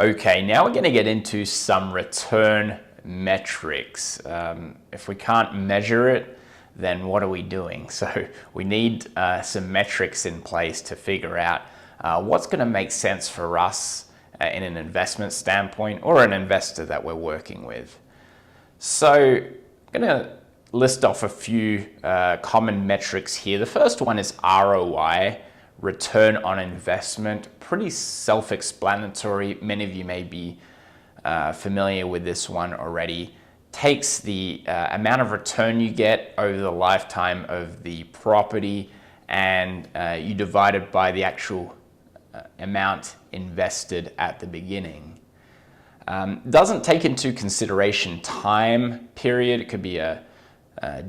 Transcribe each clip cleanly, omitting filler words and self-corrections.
Okay, now we're going to get into some return metrics. If we can't measure it, then what are we doing? So we need some metrics in place to figure out what's going to make sense for us in an investment standpoint or an investor that we're working with. So I'm going to list off a few common metrics here. The first one is ROI, return on investment. Pretty self-explanatory. Many of you may be familiar with this one already. Takes the amount of return you get over the lifetime of the property and you divide it by the actual amount invested at the beginning. Doesn't take into consideration time period. It could be a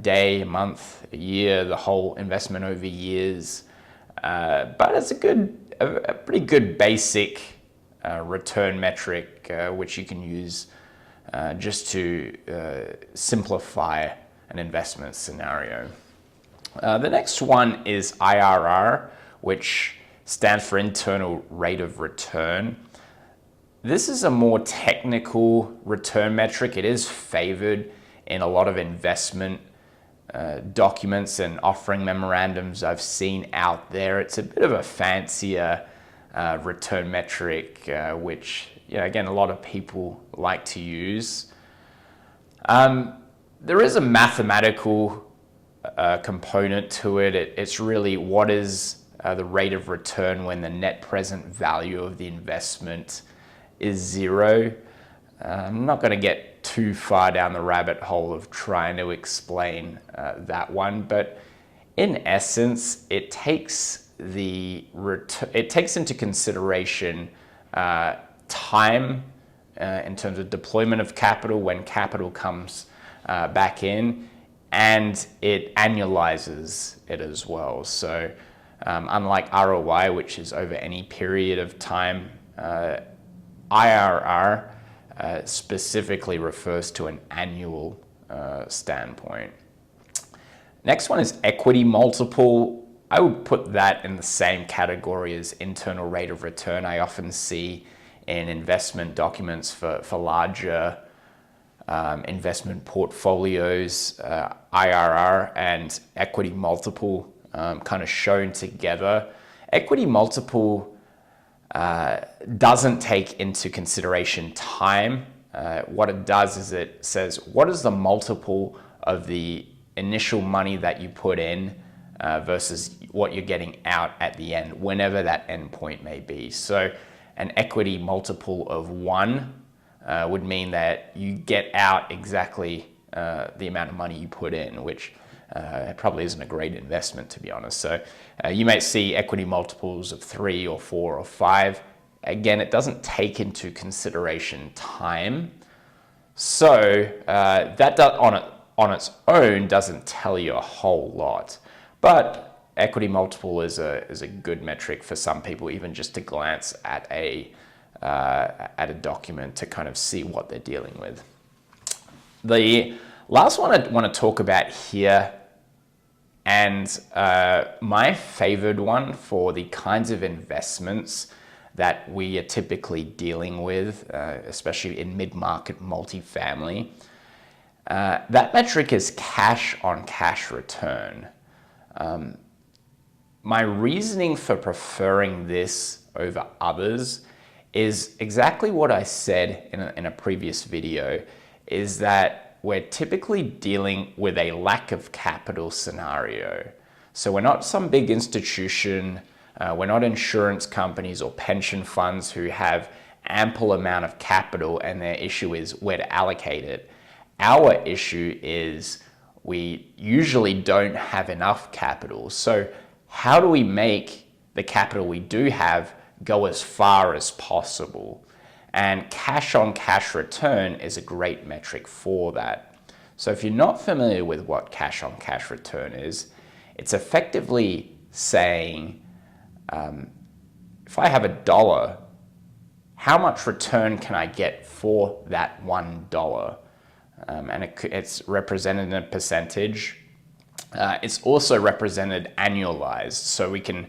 day, a month, a year, the whole investment over years. But it's a pretty good basic return metric which you can use just to simplify an investment scenario. The next one is IRR, which stands for internal rate of return. This is a more technical return metric. It is favored in a lot of investment documents and offering memorandums I've seen out there. It's a bit of a fancier return metric, which, again, a lot of people like to use. There is a mathematical component to it. It's really what is the rate of return when the net present value of the investment is zero. I'm not going to get too far down the rabbit hole of trying to explain that one, but in essence, it takes into consideration time in terms of deployment of capital when capital comes back in, and it annualizes it as well. So unlike ROI, which is over any period of time, IRR specifically refers to an annual standpoint. Next one is equity multiple. I would put that in the same category as internal rate of return. I often see in investment documents for larger investment portfolios, IRR and equity multiple kind of shown together. Equity multiple doesn't take into consideration time. What it does is it says, what is the multiple of the initial money that you put in versus what you're getting out at the end, whenever that end point may be. So an equity multiple of 1 would mean that you get out exactly the amount of money you put in, which probably isn't a great investment, to be honest. So you might see equity multiples of 3 or 4 or 5. Again, it doesn't take into consideration time. So that on its own doesn't tell you a whole lot. But equity multiple is a good metric for some people, even just to glance at a document to kind of see what they're dealing with. The last one I want to talk about here, and my favored one for the kinds of investments that we are typically dealing with, especially in mid-market multifamily, that metric is cash on cash return. My reasoning for preferring this over others is exactly what I said in a previous video, is that we're typically dealing with a lack of capital scenario. So we're not some big institution, we're not insurance companies or pension funds who have ample amount of capital and their issue is where to allocate it. Our issue is we usually don't have enough capital. So how do we make the capital we do have go as far as possible? And cash on cash return is a great metric for that. So if you're not familiar with what cash on cash return is, it's effectively saying, if I have $1, how much return can I get for that $1? And it's represented in a percentage. It's also represented annualized, so we can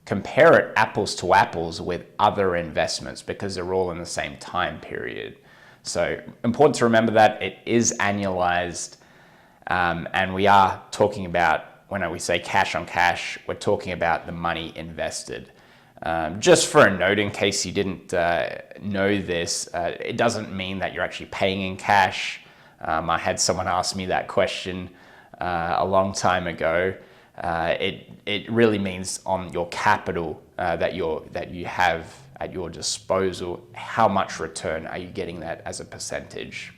compare it apples to apples with other investments because they're all in the same time period. So important to remember that it is annualized, and we are talking about, when we say cash on cash, we're talking about the money invested. Just for a note, in case you didn't know this, it doesn't mean that you're actually paying in cash. I had someone ask me that question a long time ago. It really means on your capital that you have at your disposal, how much return are you getting that as a percentage?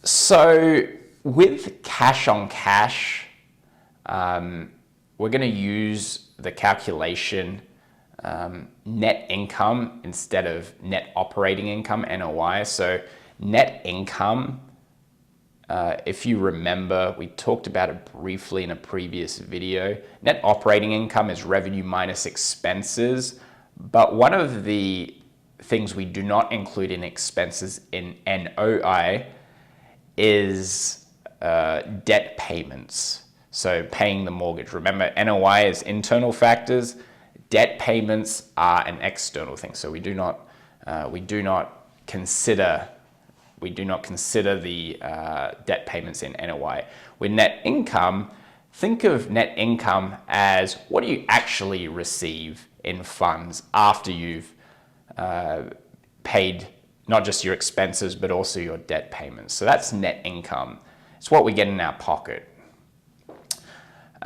So with cash on cash, we're going to use the calculation net income instead of net operating income, NOI. So net income, if you remember, we talked about it briefly in a previous video. Net operating income is revenue minus expenses, but one of the things we do not include in expenses in NOI is debt payments. So paying the mortgage. Remember, NOI is internal factors. Debt payments are an external thing. So we do not consider the debt payments in NOI. With net income, think of net income as what do you actually receive in funds after you've paid not just your expenses, but also your debt payments. So that's net income. It's what we get in our pocket.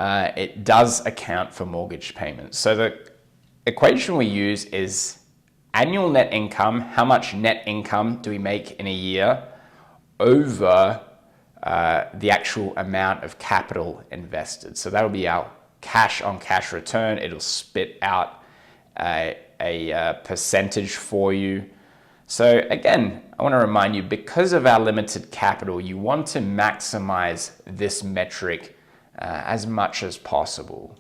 It does account for mortgage payments. So the equation we use is annual net income. How much net income do we make in a year over the actual amount of capital invested? So that'll be our cash on cash return. It'll spit out a percentage for you. So again, I want to remind you, because of our limited capital, you want to maximize this metric as much as possible.